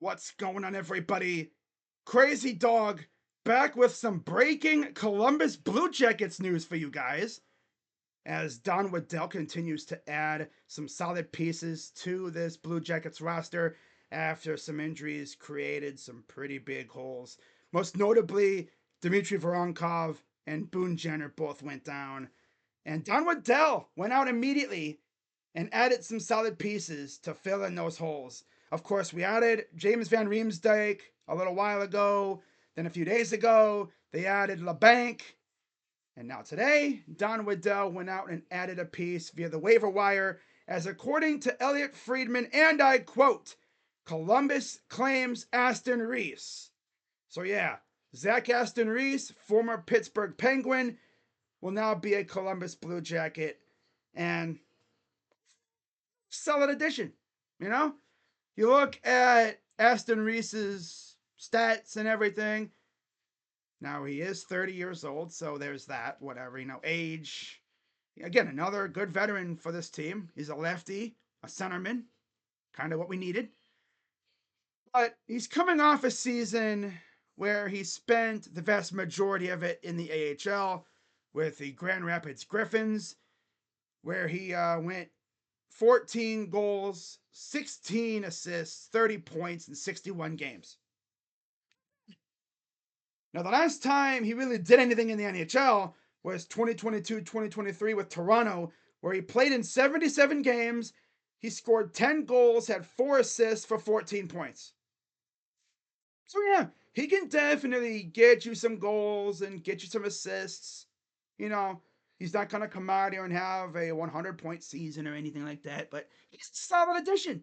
What's going on, everybody? Crazy Dog back with some breaking Columbus Blue Jackets news for you guys. As Don Waddell continues to add some solid pieces to this Blue Jackets roster after some injuries created some pretty big holes. Most notably, Dmitry Voronkov and Boone Jenner both went down. And Don Waddell went out immediately and added some solid pieces to fill in those holes. Of course, we added James Van Riemsdyk a little while ago. Then a few days ago, they added LeBanc. And now today, Don Waddell went out and added a piece via the waiver wire, as according to Elliot Friedman, and I quote, Columbus claims Aston Reese. So yeah, Zach Aston Reese, former Pittsburgh Penguin, will now be a Columbus Blue Jacket. And solid addition. You know, you look at Aston Reese's stats and everything. Now he is 30 years old, so there's that. Whatever, age. Again, another good veteran for this team. He's a lefty, a centerman, kind of what we needed. But he's coming off a season where he spent the vast majority of it in the AHL with the Grand Rapids Griffins, where he went 14 goals, 16 assists, 30 points in 61 games. Now, the last time he really did anything in the NHL was 2022-2023 with Toronto, where he played in 77 games. He scored 10 goals, had 4 assists for 14 points. So, yeah, he can definitely get you some goals and get you some assists. He's not going to come out here and have a 100-point season or anything like that, but he's a solid addition.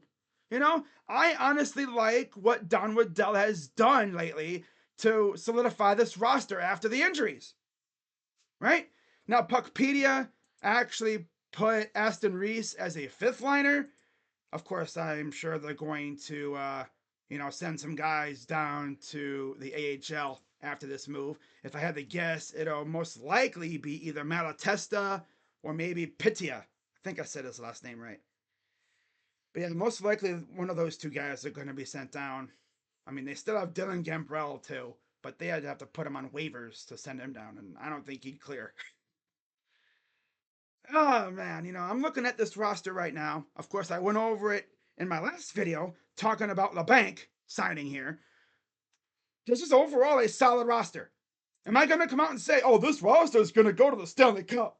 I honestly like what Don Waddell has done lately to solidify this roster after the injuries. Right? Now, Puckpedia actually put Aston Reese as a fifth liner. Of course, I'm sure they're going to, send some guys down to the AHL after this move. If I had to guess, it'll most likely be either Malatesta or maybe Pittia. I think I said his last name right. But yeah, most likely one of those two guys are going to be sent down. I mean, they still have Dylan Gambrell too, but they had to have to put him on waivers to send him down, and I don't think he'd clear. Oh man, I'm looking at this roster right now. Of course, I went over it in my last video talking about LeBanc signing here. This is overall a solid roster. Am I going to come out and say, oh, this roster is going to go to the Stanley Cup?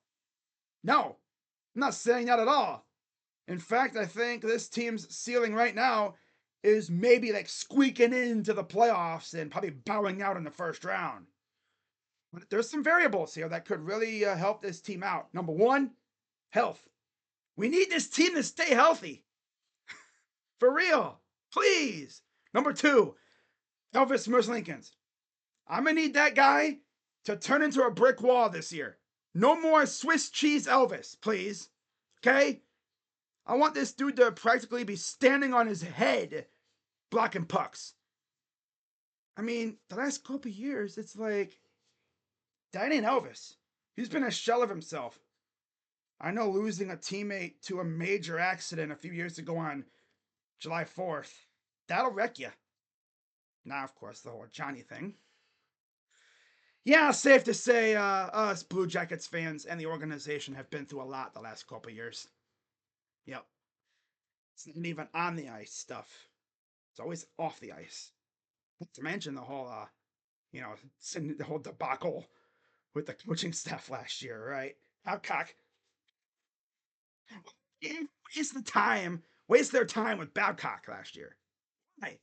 No, I'm not saying that at all. In fact, I think this team's ceiling right now is maybe like squeaking into the playoffs and probably bowing out in the first round. But there's some variables here that could really help this team out. Number one, health. We need this team to stay healthy. For real. Please. Number two, Elvis Merzlikins. I'm going to need that guy to turn into a brick wall this year. No more Swiss cheese Elvis, please. Okay? I want this dude to practically be standing on his head blocking pucks. I mean, the last couple years, it's like, that ain't Elvis. He's been a shell of himself. I know losing a teammate to a major accident a few years ago on July 4th, that'll wreck you. Now, of course, the whole Johnny thing. Yeah, safe to say, us Blue Jackets fans and the organization have been through a lot the last couple years. Yep. It's not even on the ice stuff. It's always off the ice. Not to mention the whole, the whole debacle with the coaching staff last year, right? Babcock. Waste their time with Babcock last year. Why?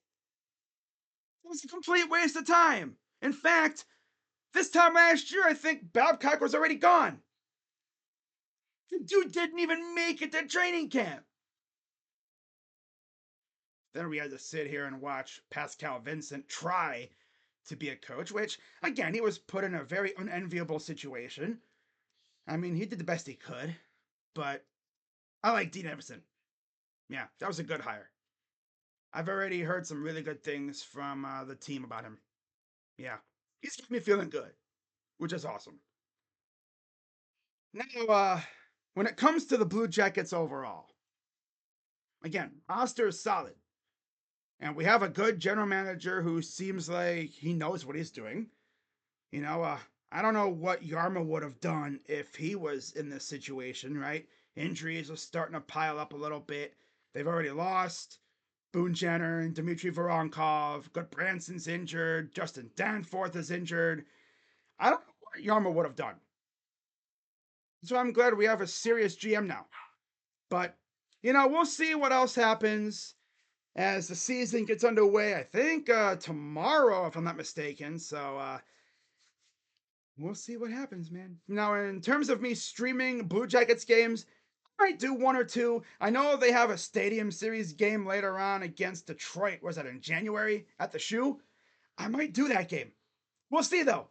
It was a complete waste of time. In fact, this time last year, I think Babcock was already gone. The dude didn't even make it to training camp. Then we had to sit here and watch Pascal Vincent try to be a coach, which, again, he was put in a very unenviable situation. I mean, he did the best he could, but I like Dean Emerson. Yeah, that was a good hire. I've already heard some really good things from the team about him. Yeah, he's got me feeling good, which is awesome. Now, when it comes to the Blue Jackets overall, again, roster is solid. And we have a good general manager who seems like he knows what he's doing. You know, I don't know what Yarmo would have done if he was in this situation, right? Injuries are starting to pile up a little bit. They've already lost Boone Jenner and Dmitry Voronkov. Goodbranson's injured. Justin Danforth is injured. I don't know what Yarmo would have done. So I'm glad we have a serious GM now. But, we'll see what else happens as the season gets underway. I think tomorrow, if I'm not mistaken. So we'll see what happens, man. Now, in terms of me streaming Blue Jackets games, I might do one or two. I know they have a Stadium Series game later on against Detroit. Was that in January at the Shoe? I might do that game. We'll see, though.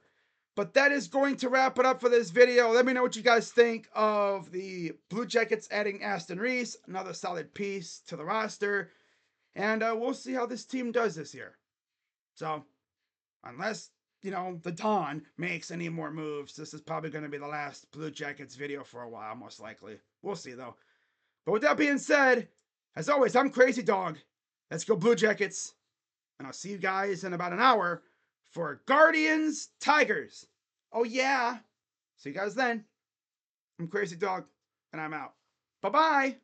But that is going to wrap it up for this video. Let me know what you guys think of the Blue Jackets adding Aston Reese, another solid piece to the roster. And we'll see how this team does this year. So, unless, the Dawn makes any more moves, this is probably going to be the last Blue Jackets video for a while, most likely. We'll see, though. But with that being said, as always, I'm Crazy Dog. Let's go Blue Jackets. And I'll see you guys in about an hour for Guardians Tigers. Oh, yeah. See you guys then. I'm Crazy Dog, and I'm out. Bye-bye.